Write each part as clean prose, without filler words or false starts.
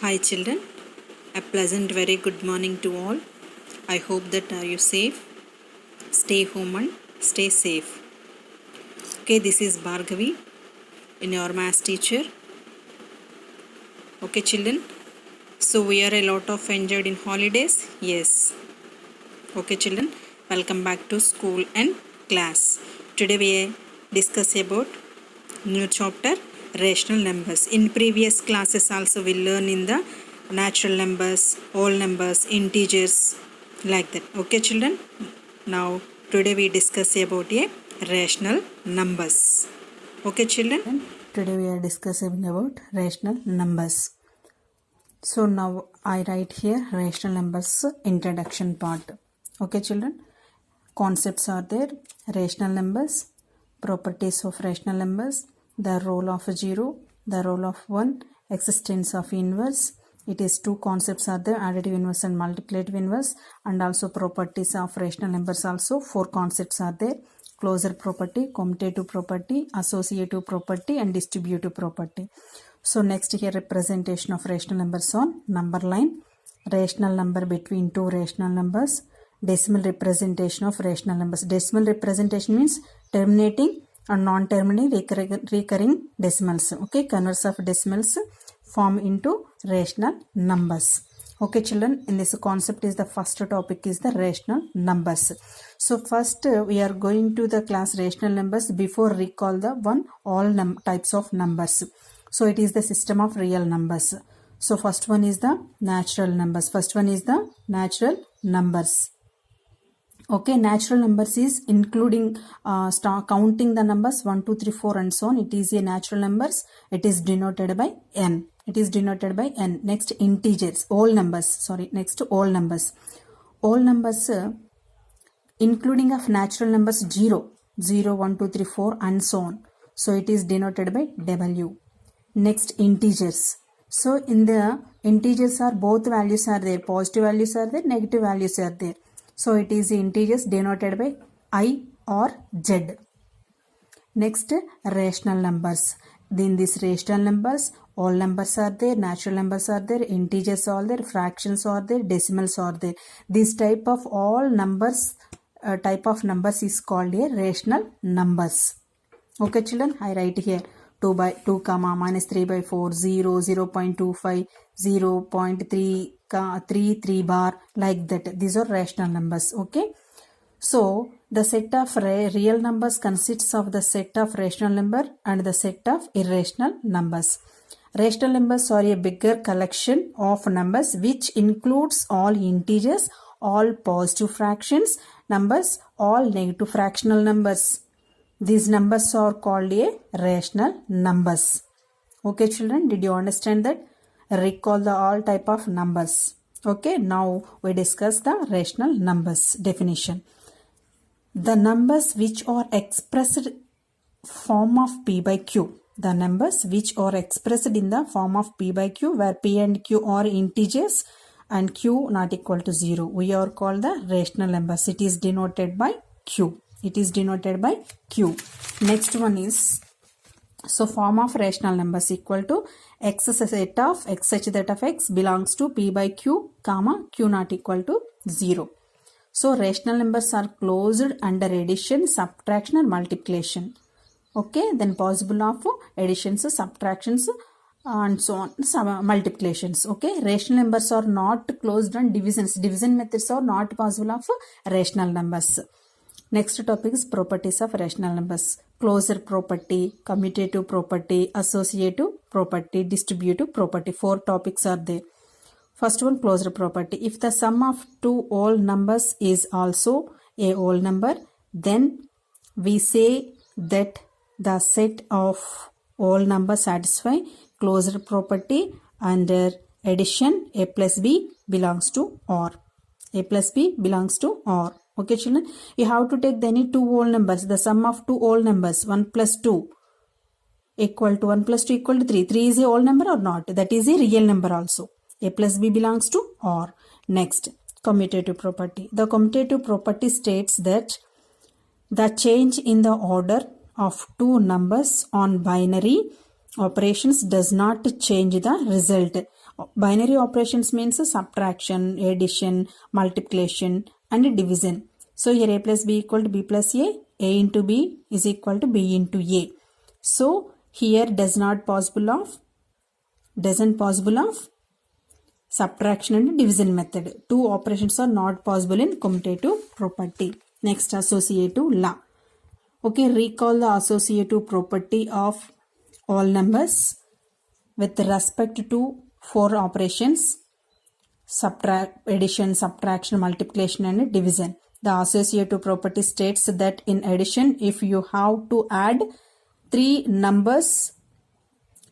Hi children, a pleasant very good morning to all. I hope that you safe, stay home and stay safe. Okay, this is Bhargavi, in your maths teacher. Okay children, so we are a lot of enjoyed in holidays? Yes. Okay children, welcome back to school and class. Today we discuss about new chapter rational numbers. In previous classes also we learn in the natural numbers, whole numbers, integers, like that. Okay children, now today we discuss about a rational numbers. Okay children, today we are discussing about rational numbers. So now I write here rational numbers introduction part. Okay children, concepts are there: rational numbers, properties of rational numbers, the role of 0, the role of 1, existence of inverse. It is two concepts are there: additive inverse and multiplicative inverse, and also properties of rational numbers. Also four concepts are there: closure property, commutative property, associative property, and distributive property. So next here representation of rational numbers on number line, rational number between two rational numbers, decimal representation of rational numbers. Decimal representation means terminating and non-terminating recurring decimals. Okay, converse of decimals form into rational numbers. Okay children, in this concept is the first topic is the rational numbers. So first we are going to the class rational numbers. Before recall the one all types of numbers. So it is the system of real numbers. So first one is the natural numbers. First one is the natural numbers. Okay, natural numbers is including counting the numbers 1, 2, 3, 4 and so on. It is a natural numbers. It is denoted by n. It is denoted by n. Next integers, whole numbers. Sorry, next whole numbers. Whole numbers including of natural numbers 0, 0, 1, 2, 3, 4 and so on. So it is denoted by w. Next integers. So in the integers are both values are there. Positive values are there, negative values are there. So it is integers denoted by I or Z. Next rational numbers. In these rational numbers, all numbers are there, natural numbers are there, integers are there, fractions are there, decimals are there. This type of all numbers, type of numbers is called a rational numbers. Okay children, I write here 2 by 2 comma minus 3 by 4, 0, 0 0.25, 0 0.3, 3 bar, like that. These are rational numbers. Okay. So the set of real numbers consists of the set of rational number and the set of irrational numbers. Rational numbers are a bigger collection of numbers which includes all integers, all positive fractions numbers, all negative fractional numbers. These numbers are called a rational numbers. Okay children, did you understand that? Recall the all type of numbers. Okay, now we discuss the rational numbers definition. The numbers which are expressed form of p by q. The numbers which are expressed in the form of p by q, where p and q are integers and q not equal to 0. We are called the rational numbers. It is denoted by q. It is denoted by q. Next one is, so form of rational numbers equal to x set of x such that of x belongs to p by q comma q not equal to 0. So rational numbers are closed under addition, subtraction or multiplication. Okay, then possible of additions, subtractions and so on, multiplications. Okay, rational numbers are not closed on divisions. Division methods are not possible of rational numbers. Next topic is properties of rational numbers. Closure property, commutative property, associative property, distributive property. Four topics are there. First one, closure property. If the sum of two whole numbers is also a whole number, then we say that the set of whole numbers satisfy closure property under addition a plus b belongs to R. A plus b belongs to R. Okay children, you have to take any two whole numbers. The sum of two whole numbers 1 plus 2 equal to 1 plus 2 equal to 3. 3 is a whole number or not? That is a real number also. A plus b belongs to R. Next, commutative property. The commutative property states that the change in the order of two numbers on binary operations does not change the result Binary operations means subtraction, addition, multiplication and division. So here a plus b equal to b plus a into b is equal to b into a. So here doesn't possible of subtraction and division method. Two operations are not possible in commutative property. Next, associative law. Okay, recall the associative property of all numbers with respect to four operations: addition, subtraction, multiplication and division. The associative property states that in addition, if you have to add three numbers,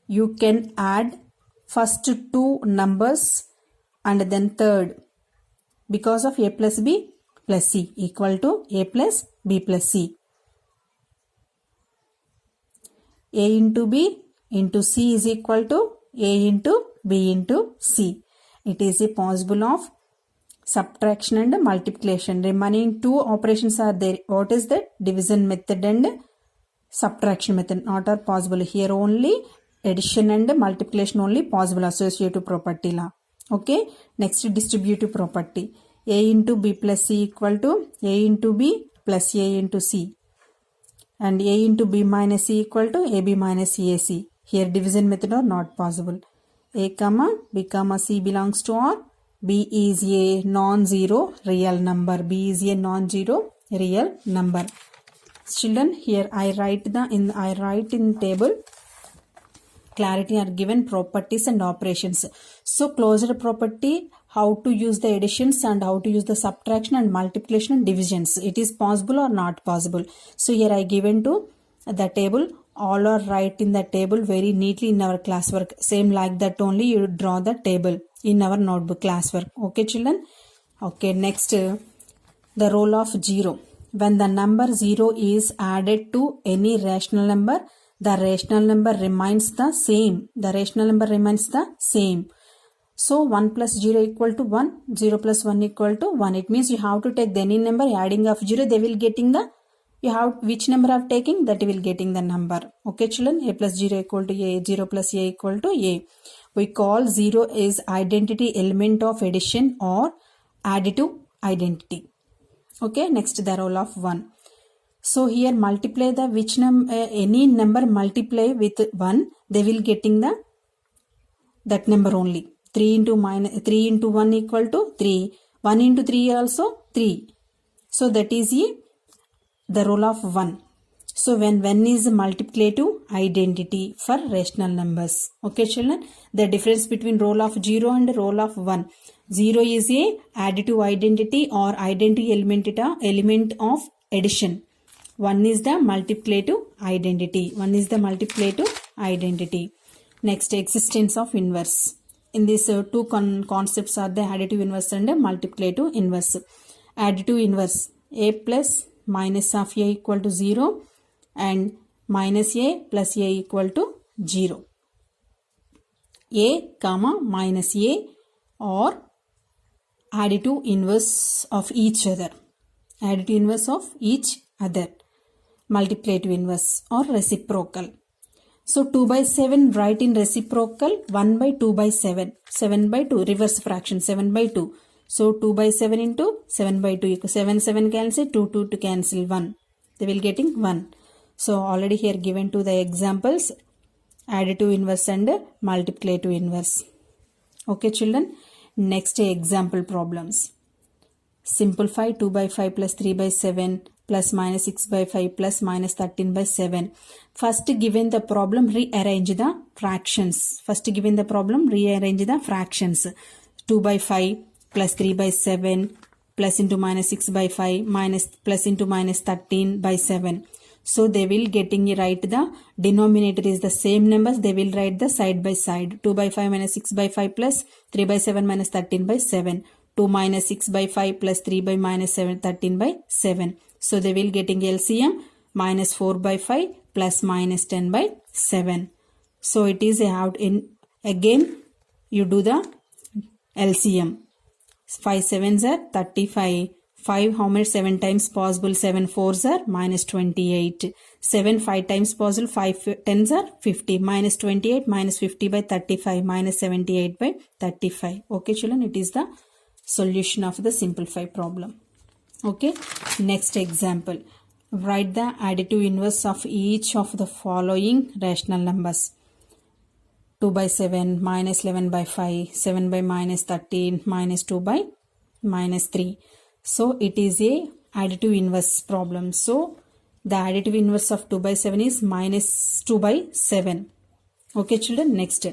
you can add first two numbers and then third, because of a plus b plus c equal to a plus b plus c. A into b into c is equal to a into b into c. It is a possible of subtraction and multiplication. Remaining two operations are there. What is that? Division method and subtraction method not are possible. Here only addition and multiplication only possible. Associative property law. Okay. Next, distributive property. A into b plus c equal to a into b plus a into c. And a into b minus c equal to ab minus ac. Here division method are not possible. A comma b comma c belongs to R. B is a non-zero real number. B is a non-zero real number. Children, here I write in table. Clarity are given properties and operations. So closure property, how to use the additions and how to use the subtraction and multiplication and divisions. It is possible or not possible. So here I given to the table. All are right in the table very neatly in our classwork. Same like that only you draw the table in our notebook classwork. Okay children. Okay, next the role of 0. When the number 0 is added to any rational number, the rational number remains the same. The rational number remains the same. So 1 plus 0 equal to 1, 0 plus 1 equal to 1. It means you have to take any number adding of 0, they will getting the, you have which number of taking, that will getting the number. Okay children, a plus 0 equal to a, 0 plus a equal to a. We call 0 is identity element of addition or additive identity. Okay, next the role of 1. So here multiply the which number, any number multiply with 1, they will getting the that number only. 3 into 1 equal to 3. 1 into 3 also 3. So that is the role of 1. So when 1 is multiplicative identity for rational numbers. Okay children, the difference between role of 0 and role of 1. 0 is a additive identity or identity element of addition. 1 is the multiplicative identity. 1 is the multiplicative identity. Next, existence of inverse. In these two concepts are the additive inverse and multiplicative inverse. Additive inverse, a plus minus of a equal to 0 and minus a plus a equal to 0. A comma minus a or additive inverse of each other. Additive inverse of each other. Multiplicative inverse or reciprocal. So 2 by 7 write in reciprocal, 1 by 2 by 7. 7 by 2 reverse fraction, 7 by 2. So 2 by 7 into 7 by 2 equals 7 cancel, 2 to cancel 1. They will getting 1. So already here given to the examples additive inverse and multiplicative inverse. Okay children, next example problems. Simplify 2 by 5 plus 3 by 7 plus minus 6 by 5 plus minus 13 by 7. First given the problem, rearrange the fractions. 2 by 5 plus 3 by 7 plus into minus 6 by 5 minus plus into minus 13 by 7. So they will getting write the denominator is the same numbers. They will write the side by side. 2 by 5 minus 6 by 5 plus 3 by 7 minus 13 by 7. 2 minus 6 by 5 plus 3 by minus 7, 13 by 7. So they will getting LCM minus 4 by 5 plus minus 10 by 7. So it is out in again you do the LCM. 5 sevens are 35, 5 how many 7 times possible? 7 4s are minus 28. 7 5 times possible, 5 10s are 50. Minus 28 minus 50 by 35 minus 78 by 35. Okay children, it is the solution of the simplified problem. Okay, next example. Write the additive inverse of each of the following rational numbers. 2 by 7 minus 11 by 5, 7 by minus 13 minus 2 by minus 3. So it is a additive inverse problem. So the additive inverse of 2 by 7 is minus 2 by 7. Okay children, next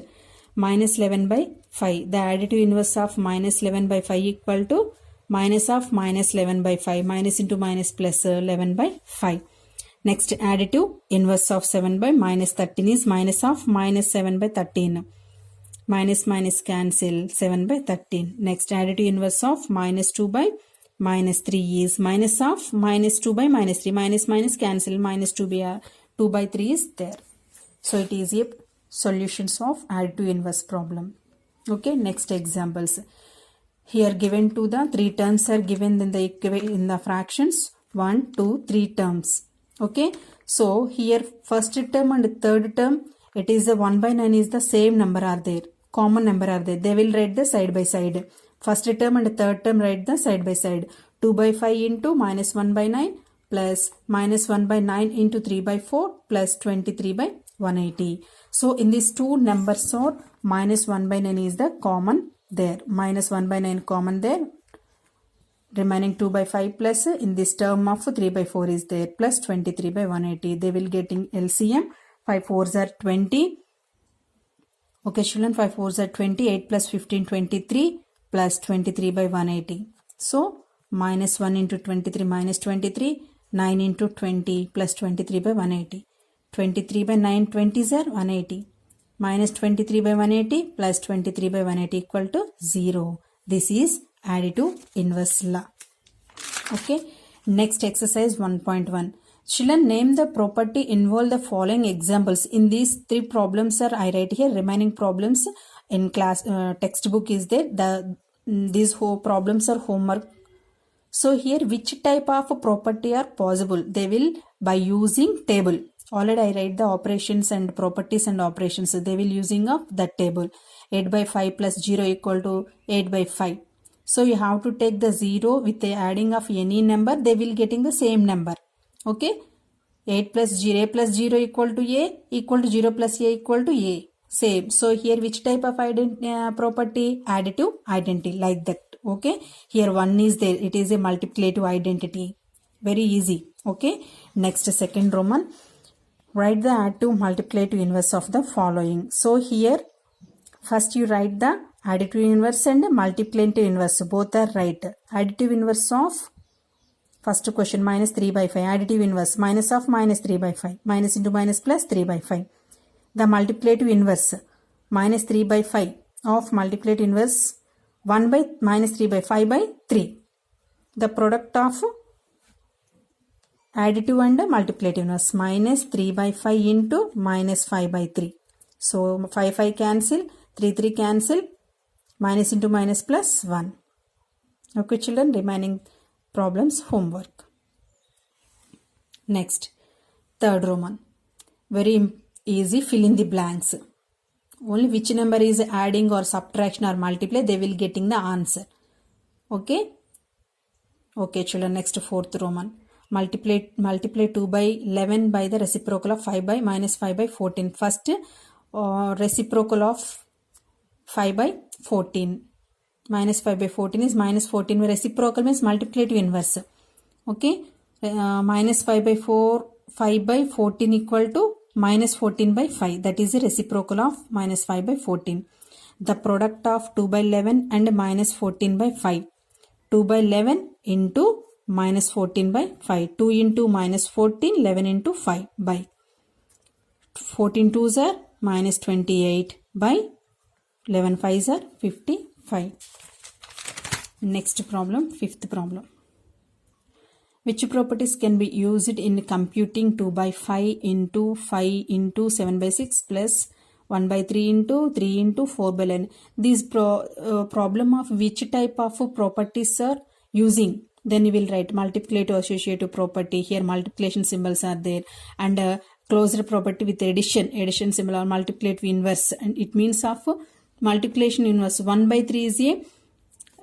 minus 11 by 5. The additive inverse of minus 11 by 5 equal to minus of minus 11 by 5. Minus into minus plus 11 by 5. Next additive inverse of 7 by minus 13 is minus of minus 7 by 13. Minus minus cancel, 7 by 13. Next additive inverse of minus 2 by minus 3 is minus of minus 2 by minus 3. Minus minus cancel, minus 2 by 3 is there. So it is a solutions of additive inverse problem. Okay, next examples. Here given to the 3 terms are given in the fractions 1, 2, 3 terms. Okay, so here first term and third term, it is the 1 by 9 is the same number are there. Common number are there. They will write the side by side. First term and third term write the side by side. 2 by 5 into minus 1 by 9 plus minus 1 by 9 into 3 by 4 plus 23 by 180. So in these two numbers are minus 1 by 9 is the common there. Minus 1 by 9 common there. Remaining 2 by 5 plus in this term of 3 by 4 is there plus 23 by 180. They will getting LCM. 5 4s are 20. Okay children, 5 4s are 20. 8 plus 15 23 plus 23 by 180. So minus 1 into 23 minus 23. 9 into 20 plus 23 by 180. 23 by 9 20s are 180. Minus 23 by 180 plus 23 by 180 equal to 0. This is additive inverse law. Okay, next exercise 1.1. Children, name the property involve the following examples. In these 3 problems are I write here. Remaining problems in class textbook is there. These whole problems are homework. So here which type of property are possible? They will by using table. Already I write the operations and properties and operations. They will using of that table. 8 by 5 plus 0 equal to 8 by 5. So you have to take the 0 with the adding of any number. They will getting the same number. Okay. 8 plus 0, a plus 0 equal to a equal to 0 plus a equal to a. Same. So here which type of property? Additive identity, like that. Okay. Here 1 is there. It is a multiplicative identity. Very easy. Okay. Next second Roman. Write the additive multiplicative inverse of the following. So here first you write the additive inverse and multiplicative inverse. Both are right. Additive inverse of first question minus 3 by 5. Additive inverse minus of minus 3 by 5. Minus into minus plus 3 by 5. The multiplicative inverse minus 3 by 5 of multiplicative inverse 1 by minus 3 by 5 by 3. The product of additive and multiplicative inverse minus 3 by 5 into minus 5 by 3. So 5 5 cancel, 3 3 cancel, minus into minus plus 1. Okay children, remaining problems homework. Next, third Roman. Very easy, fill in the blanks. Only which number is adding or subtraction or multiply, they will getting the answer. Okay. Okay children, next fourth Roman. Multiply 2 by 11 by the reciprocal of 5 by minus 5 by 14. First reciprocal of 5 by 14. Minus 5 by 14 is minus 14. Reciprocal means multiplicative inverse. Okay. Minus 5 by 5 by 14 equal to minus 14 by 5. That is the reciprocal of minus 5 by 14. The product of 2 by 11 and minus 14 by 5. 2 by 11 into minus 14 by 5. 2 into minus 14, 11 into 5 by 14 2s are minus 28 by 11 5s are 55. Next problem, fifth problem. Which properties can be used in computing 2 by 5 into 5 into 7 by 6 plus 1 by 3 into 3 into 4 by 11. This problem of which type of properties are using? then you will write multiplicative associative property. Here multiplication symbols are there, and closure property with addition symbol or multiplicative inverse, and it means of multiplication inverse. 1 by 3 is a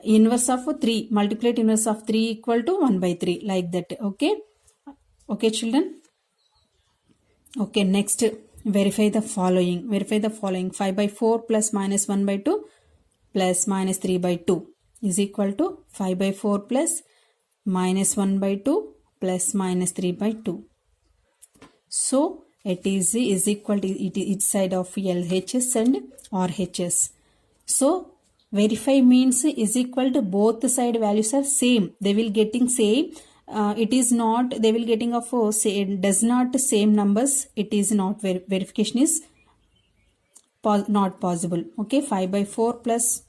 inverse of 3, multiplicative inverse of 3 equal to 1 by 3, like that. Okay children. Okay, next, verify the following. 5 by 4 plus minus 1 by 2 plus minus 3 by 2 is equal to 5 by 4 plus minus 1 by 2 plus minus 3 by 2. So it is equal to each side of LHS and RHS. So verify means is equal to both side values are same. They will getting same. It is not, they will getting of say, does not same numbers. It is not, verification is not possible. Okay, 5 by 4 plus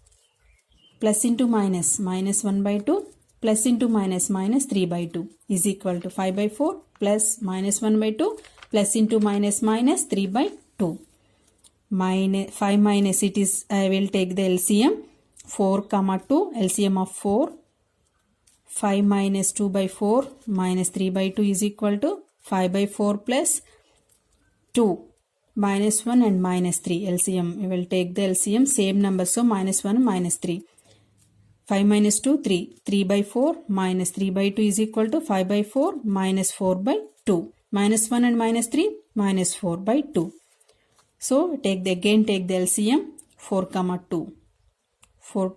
into minus 1 by 2 plus into minus 3 by 2 is equal to 5 by 4 plus minus 1 by 2 plus into minus 3 by 2. 5 minus, it is, I will take the LCM 4 comma 2, LCM of 4. 5 minus 2 by 4 minus 3 by 2 is equal to 5 by 4 plus 2 minus 1 and minus 3. LCM, we will take the LCM, same number, so minus 1 minus 3. 5 minus 2, 3. 3 by 4 minus 3 by 2 is equal to 5 by 4 minus 4 by 2. Minus 1 and minus 3 minus 4 by 2. So take the LCM 4 comma 2. 4.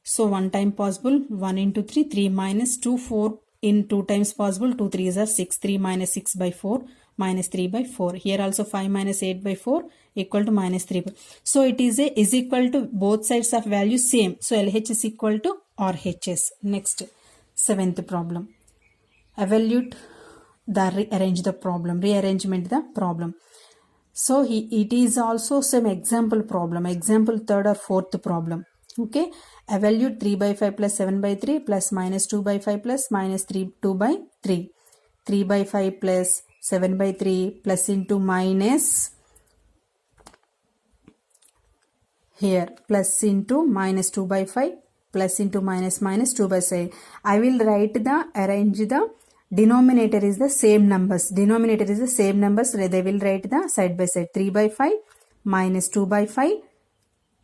So 1 time possible, 1 into 3, 3 minus 2, 4 in 2 times possible, 2 3s are 6, 3 minus 6 by 4 minus 3 by 4. Here also 5 minus 8 by 4 equal to minus 3 by. So it is equal to both sides of value same. So LH is equal to RHS. Next, 7th problem. Evaluate the rearrangement the problem. So it is also some example problem, example 3rd or 4th problem. Okay, evaluate 3 by 5 plus 7 by 3 plus minus 2 by 5 plus minus 2 by 3. 3 by 5 plus 7 by 3 plus into minus, here plus into minus 2 by 5 plus into minus 2 by 5. I will write arrange the denominator is the same numbers. They will write the side by side. 3 by 5 minus 2 by 5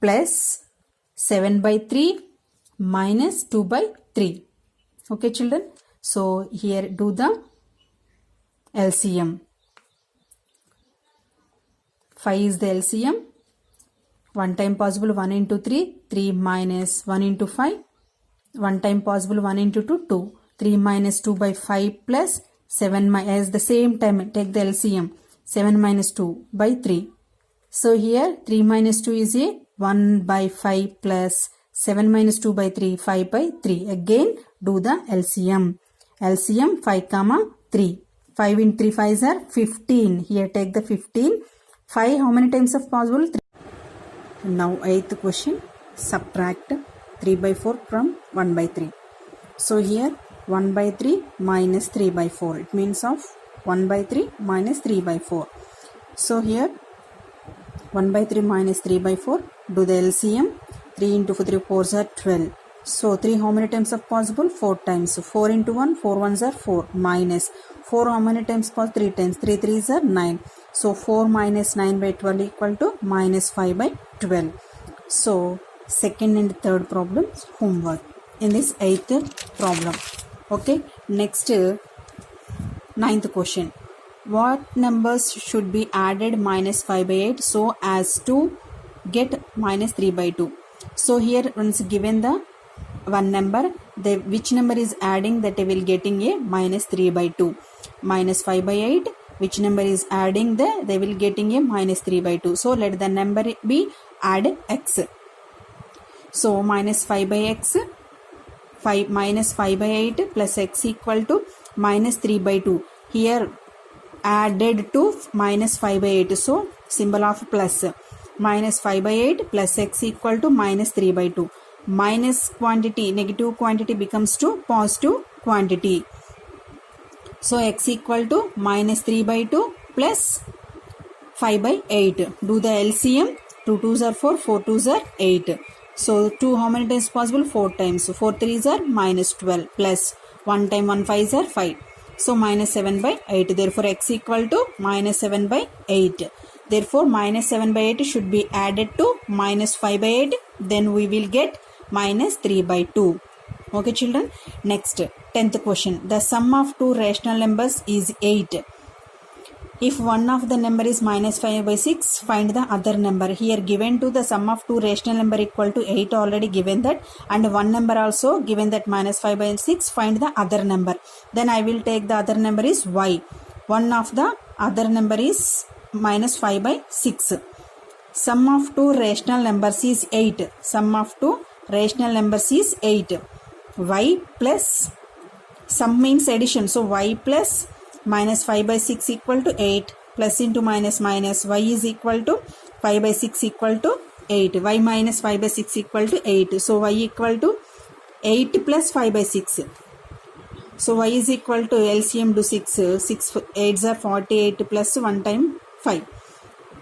plus 7 by 3 minus 2 by 3. Okay children. So here do the LCM. 5 is the LCM. 1 time possible 1 into 3. 3 minus 1 into 5. 1 time possible 1 into 2. 2. 3 minus 2 by 5 plus 7 as the same time take the LCM. 7 minus 2 by 3. So here 3 minus 2 is a 1 by 5 plus 7 minus 2 by 3, 5 by 3. Again do the LCM. LCM 5 comma 3. 5 in 3 5s are 15. Here take the 15. 5 how many times of possible? 3. Now 8th question. Subtract 3 by 4 from 1 by 3. So here 1 by 3 minus 3 by 4. It means of 1 by 3 minus 3 by 4. So here 1 by 3 minus 3 by 4. Do the LCM. 3 into 3 4s are 12. So 3 how many times of possible? 4 times. So 4 into 1, 4 1s are 4. Minus 4 how many times possible? 3 times. 3 3s are 9. So 4 minus 9 by 12 equal to minus 5 by 12. So second and third problems homework in this 8th problem. Okay. Next 9th question. What numbers should be added minus 5 by 8 so as to get minus 3 by 2? So here once given the one number, which number is adding, that they will getting a minus 3 by 2. Minus 5 by 8, which number is adding, they will getting a minus 3 by 2. So let the number be add x. So minus 5 by x, 5 minus 5 by 8 plus x equal to minus 3 by 2. Here added to minus 5 by 8. So symbol of plus. Minus 5 by 8 plus x equal to minus 3 by 2. Minus quantity, negative quantity becomes to positive quantity. So x equal to minus 3 by 2 plus 5 by 8. Do the LCM. 2 2s are 4, 4 2s are 8. So 2 how many times possible? 4 times. So 4 3s are minus 12 plus 1 time 1 5s are 5. So minus 7 by 8. Therefore x equal to minus 7 by 8. Therefore minus 7 by 8 should be added to minus 5 by 8. Then we will get minus 3 by 2. Okay children. Next 10th question. The sum of two rational numbers is 8. If one of the number is minus 5 by 6, find the other number. Here given to the sum of two rational number equal to 8 already given that, and one number also given that minus 5 by 6, find the other number. Then I will take the other number is y. One of the other number is minus 5 by 6. Sum of two rational numbers is 8. Sum of two rational numbers is 8. Y plus, sum means addition. So y plus minus 5 by 6 equal to 8, plus into minus minus, y is equal to 5 by 6 equal to 8, y minus 5 by 6 equal to 8. So y equal to 8 plus 5 by 6. So y is equal to LCM to 6, 6 8s are 48 plus 1 time 5.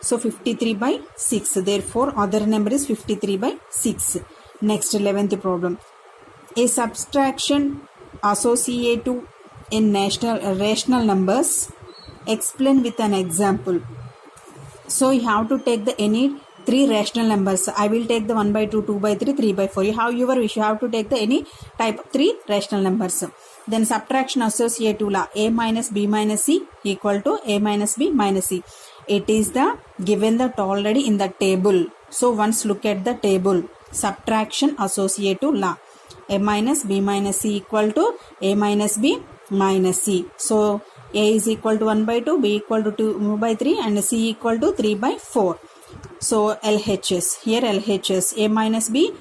So 53 by 6. Therefore other number is 53 by 6. Next 11th problem. A subtraction associative in rational numbers, explain with an example. So you have to take the any three rational numbers. I will take the 1 by 2, 2 by 3, 3 by 4. You have your wish. You have to take the any type of three rational numbers. Then subtraction associative law. A minus B minus C equal to A minus B minus C. It is the given that already in the table. So once look at the table. Subtraction associative law. A minus B minus C equal to A minus B minus C. So A is equal to 1 by 2, B equal to 2 by 3 and C equal to 3 by 4. So LHS. Here LHS. A minus B,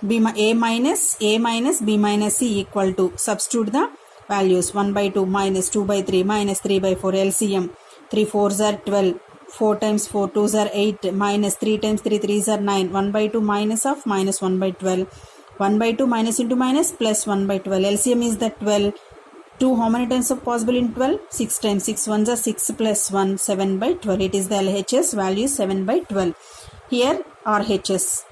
A minus B minus C equal to, substitute the values, 1 by 2 minus 2 by 3 minus 3 by 4 LCM. 3 4s are 12. 4 times 4 2s are 8 minus 3 times 3 3s are 9. 1 by 2 minus of minus 1 by 12. 1 by 2 minus into minus plus 1 by 12. LCM is the 12. 2 how many times are possible in 12? 6 times. 6 ones are 6 plus 1, 7 by 12. It is the LHS value 7 by 12. Here RHS.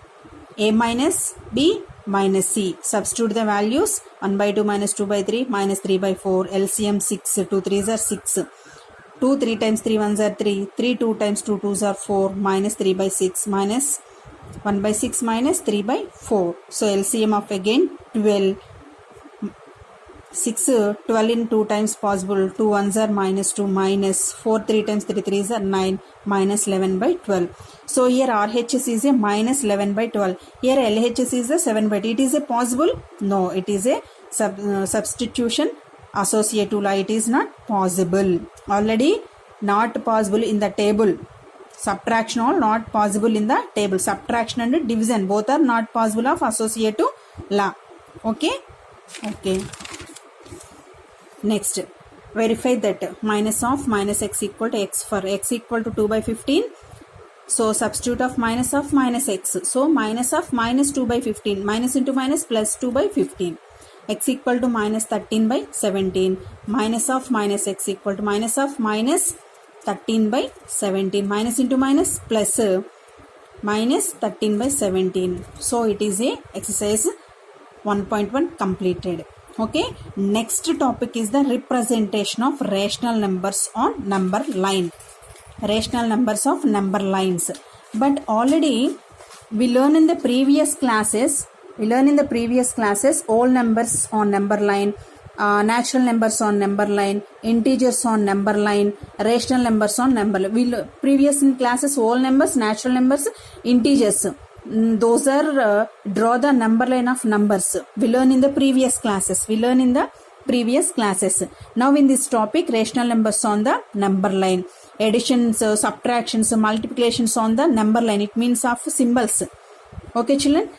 A minus B minus C. Substitute the values. 1 by 2 minus 2 by 3 minus 3 by 4. LCM 6. 2 3s are 6. 2 3 times 3 1s are 3. 3 2 times 2 2s are 4. Minus 3 by 6 minus 1 by 6 minus 3 by 4. So LCM of again 12. 6 12 in 2 times possible. 2 1s are minus 2 minus 4 3 times 3 3s are 9 minus 11 by 12. So here RHS is a minus 11 by 12. Here LHS is a 7 by 2. It is a possible? No, it is a substitution associative law. It is not possible. Already not possible in the table. Subtraction all not possible in the table. Subtraction and division both are not possible of associative law. Okay. Next, verify that minus of minus x equal to x. For x equal to 2 by 15. So substitute of minus x. So minus of minus 2 by 15. Minus into minus plus 2 by 15. X equal to minus 13 by 17. Minus of minus x equal to minus of minus 13 by 17. Minus into minus plus minus 13 by 17. So it is a exercise 1.1 completed. Okay. Next topic is the representation of rational numbers on number line. Rational numbers of number lines. But already we learn in the previous classes. All numbers on number line. Natural numbers on number line, integers on number line, rational numbers on number line. Previous in classes, all numbers, natural numbers, integers. Those are draw the number line of numbers. We learn in the previous classes. Now in this topic, rational numbers on the number line. Additions, subtractions, multiplications on the number line. It means of symbols. Okay children?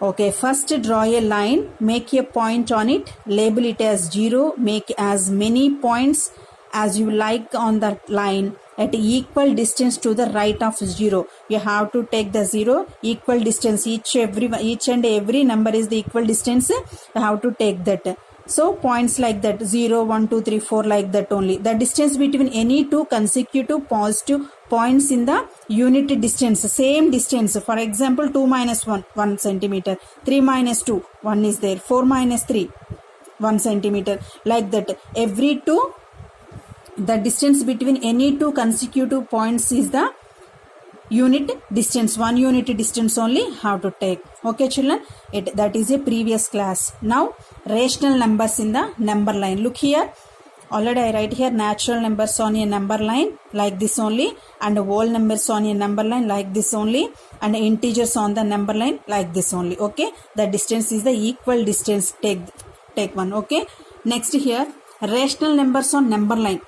Okay, first draw a line, make a point on it, label it as 0, make as many points as you like on that line at equal distance to the right of 0. You have to take the 0 equal distance. Each and every number is the equal distance. You have to take that. So points like that 0, 1, 2, 3, 4 like that only. The distance between any two consecutive positive points in the unit distance, same distance. For example, 2 minus 1, 1 centimeter, 3 minus 2, 1 is there, 4 minus 3, 1 centimeter, like that. Every two, the distance between any two consecutive points is the unit distance. 1 unit distance only have to take. Okay children, that is a previous class. Now rational numbers in the number line. Look here, already I write here natural numbers on a number line like this only, and whole numbers on a number line like this only, and integers on the number line like this only. Okay, the distance is the equal distance. Take one. Okay, next here rational numbers on number line.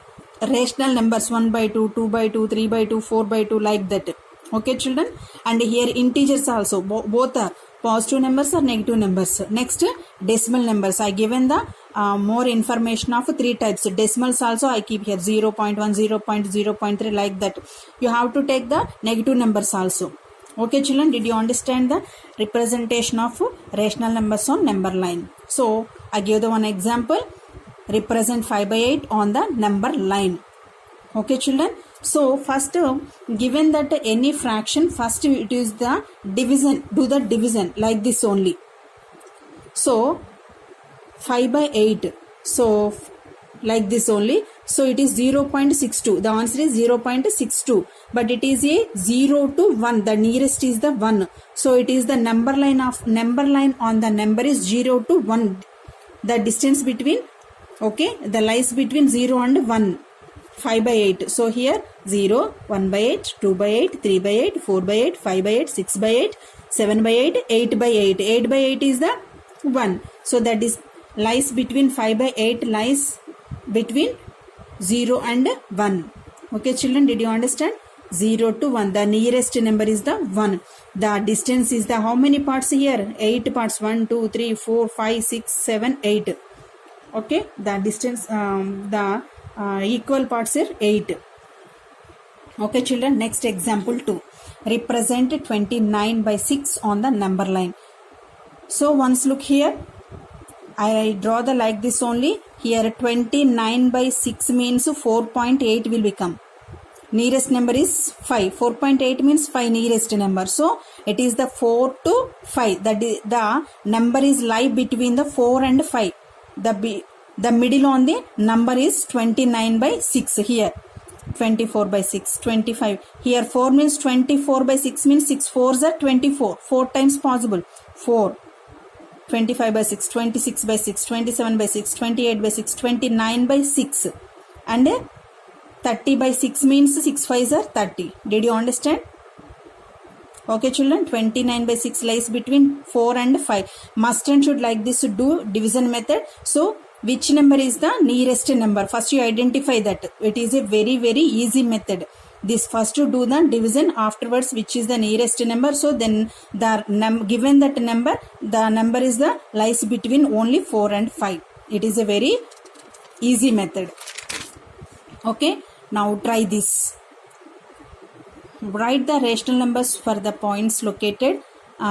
Rational numbers 1 by 2, 2 by 2, 3 by 2, 4 by 2, like that. Okay children, and here integers also, both are positive numbers or negative numbers. Next, decimal numbers. I given the more information of 3 types. Decimals also I keep here 0.1, 0.3, like that. You have to take the negative numbers also. Okay children, did you understand the representation of rational numbers on number line? So I give the one example. Represent 5 by 8 on the number line. Okay children, so first given that any fraction, first it is the division, do the division like this only. So 5 by 8, so like this only, so it is 0.62, the answer is 0.62, but it is a 0 to 1, the nearest is the 1, so it is the number line on the number is 0 to 1, the distance between, okay, the lies between 0 and 1, 5 by 8. So here 0, 1 by 8, 2 by 8, 3 by 8, 4 by 8, 5 by 8, 6 by 8, 7 by 8, 8 by 8. 8 by 8 is the 1. So that is lies between 5 by 8, lies between 0 and 1. Okay children, did you understand? 0 to 1. The nearest number is the 1. The distance is the how many parts here? 8 parts. 1, 2, 3, 4, 5, 6, 7, 8. Okay, the distance, the equal parts are 8. Okay children, next example 2. Represent 29 by 6 on the number line. So once look here, I draw the like this only. Here 29 by 6 means 4.8 will become. Nearest number is 5. 4.8 means 5 nearest number. So it is the 4 to 5. The number is lie between the 4 and 5. The middle on the number is 29 by 6 here. 24 by 6, 25. Here 4 means 24 by 6 means 6 4s are 24. 4 times possible. 4. 25 by 6, 26 by 6, 27 by 6, 28 by 6, 29 by 6. And 30 by 6 means 6 5s are 30. Did you understand? Okay children, 29 by 6 lies between 4 and 5. Must and should like this do division method. So which number is the nearest number? First you identify that. It is a very easy method. This first to do the division, afterwards which is the nearest number. So then the given that number, the number is the lies between only 4 and 5. It is a very easy method. Okay, now try this. Write the rational numbers for the points located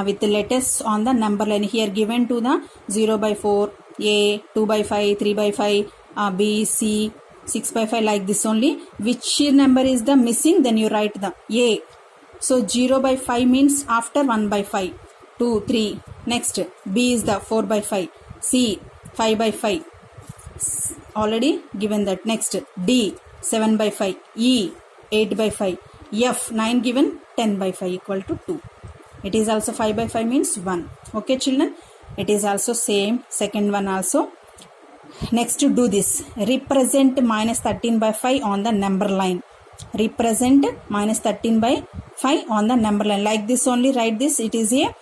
with the letters on the number line. Here given to the 0 by 4, A, 2 by 5, 3 by 5, B, C, 6 by 5, like this only. Which number is the missing? Then you write the A. So 0 by 5 means after 1 by 5, 2, 3. Next B is the 4 by 5, C 5 by 5. Already given that. Next D 7 by 5, E 8 by 5, F 9 given, 10 by 5 equal to 2. It is also 5 by 5 means 1. Okay children, it is also same. Second one also. Next to do this, represent minus 13 by 5 on the number line. Represent minus 13 by 5 on the number line. Like this only write this. It is a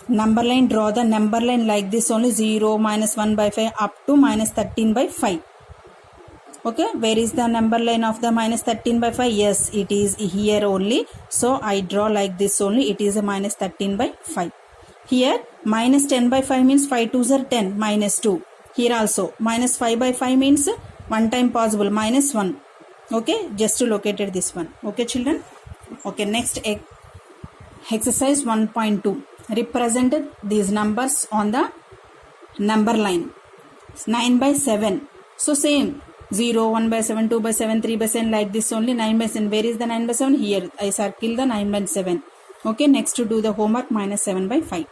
number line. Draw the number line like this only. 0, minus 1 by 5 up to minus 13 by 5. Okay, where is the number line of the minus 13 by 5? Yes, it is here only. So I draw like this only. It is a minus 13 by 5. Here minus 10 by 5 means 5 2s are 10, minus 2. Here also minus 5 by 5 means one time possible, minus 1. Okay, just to locate this one. Okay children. Okay, next exercise 1.2. Represent these numbers on the number line. 9 by 7. So same. 0, 1 by 7, 2 by 7, 3 by 7, like this only. 9 by 7, where is the 9 by 7? Here, I circle the 9 by 7. Okay, next to do the homework, minus 7 by 5.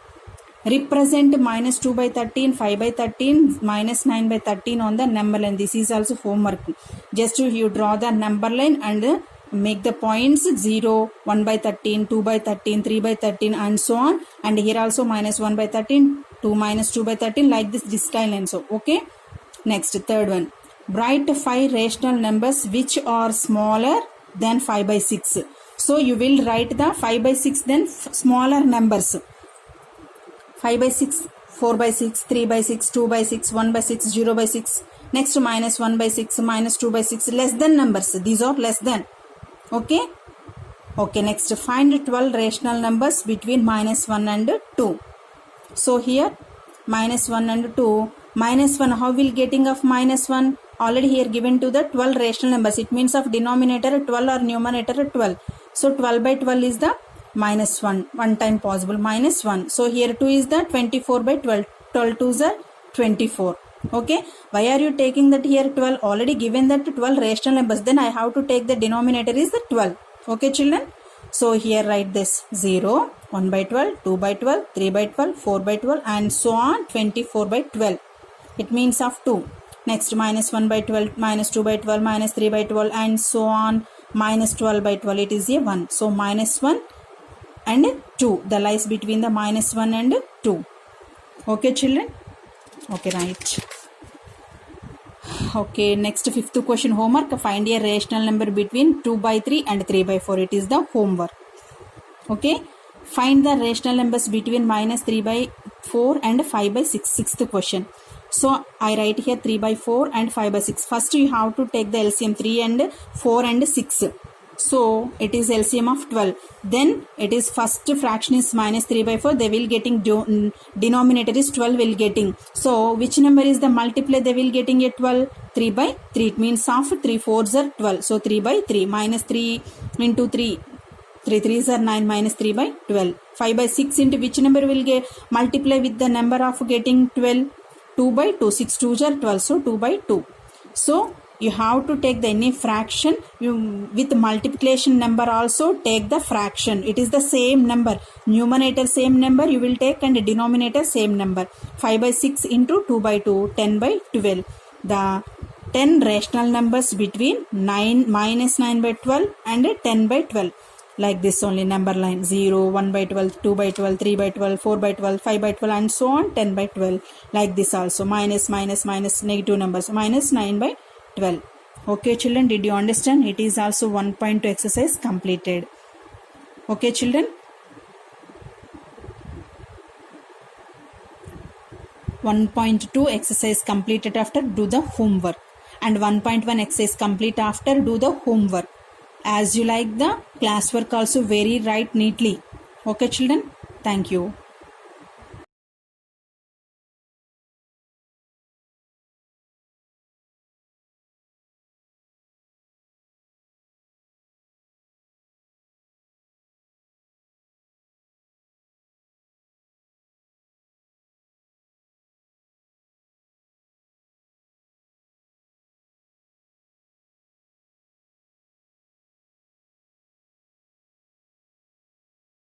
Represent minus 2 by 13, 5 by 13, minus 9 by 13 on the number line. This is also homework. Just you draw the number line and make the points 0, 1 by 13, 2 by 13, 3 by 13 and so on. And here also minus 1 by 13, 2 minus 2 by 13, like this style and so. Okay. Next, third one. Write 5 rational numbers which are smaller than 5 by 6. So you will write the 5 by 6 then smaller numbers. 5 by 6, 4 by 6, 3 by 6, 2 by 6, 1 by 6, 0 by 6. Next, minus 1 by 6, minus 2 by 6, less than numbers. These are less than. Okay. Okay, next, find 12 rational numbers between minus 1 and 2. So here, minus 1 and 2. Minus 1, how will getting of minus 1? Already here given to the 12 rational numbers. It means of denominator 12 or numerator 12. So 12 by 12 is the minus 1. One time possible. Minus 1. So here 2 is the 24 by 12. 12 2 is the 24. Okay. Why are you taking that here 12? Already given that 12 rational numbers. Then I have to take the denominator is the 12. Okay, children. So here write this 0, 1 by 12, 2 by 12, 3 by 12, 4 by 12 and so on 24 by 12. It means of 2. Next, minus 1 by 12, minus 2 by 12, minus 3 by 12 and so on minus 12 by 12. It is a 1. So minus 1 and 2. The lies between the minus 1 and 2. Okay, children? Okay, right. Okay, next fifth question homework. Find a rational number between 2 by 3 and 3 by 4. It is the homework. Okay. Find the rational numbers between minus 3 by 4 and 5 by 6. Sixth question. So I write here 3 by 4 and 5 by 6. First you have to take the LCM 3 and 4 and 6. So it is LCM of 12. Then it is first fraction is minus 3 by 4. They will getting denominator is 12 will getting. So which number is the multiply they will getting a 12? 3 by 3. It means of 3 4s are 12. So 3 by 3 minus 3 into 3. 3 3s are 9 minus 3 by 12. 5 by 6 into which number will get multiply with the number of getting 12? 2 by 2. 6 2s are 12. So 2 by 2. So you have to take the any fraction with multiplication number also take the fraction. It is the same number. Numerator same number you will take and denominator same number. 5 by 6 into 2 by 2. 10 by 12. The 10 rational numbers between 9 minus 9 by 12 and 10 by 12. Like this only number line 0, 1 by 12, 2 by 12, 3 by 12, 4 by 12, 5 by 12 and so on 10 by 12. Like this also minus minus minus negative numbers minus 9 by 12. Okay, children, did you understand? It is also 1.2 exercise completed. Okay, children. 1.2 exercise completed after do the homework. And 1.1 exercise complete after do the homework. As you like the classwork also very write neatly. Okay, children. Thank you.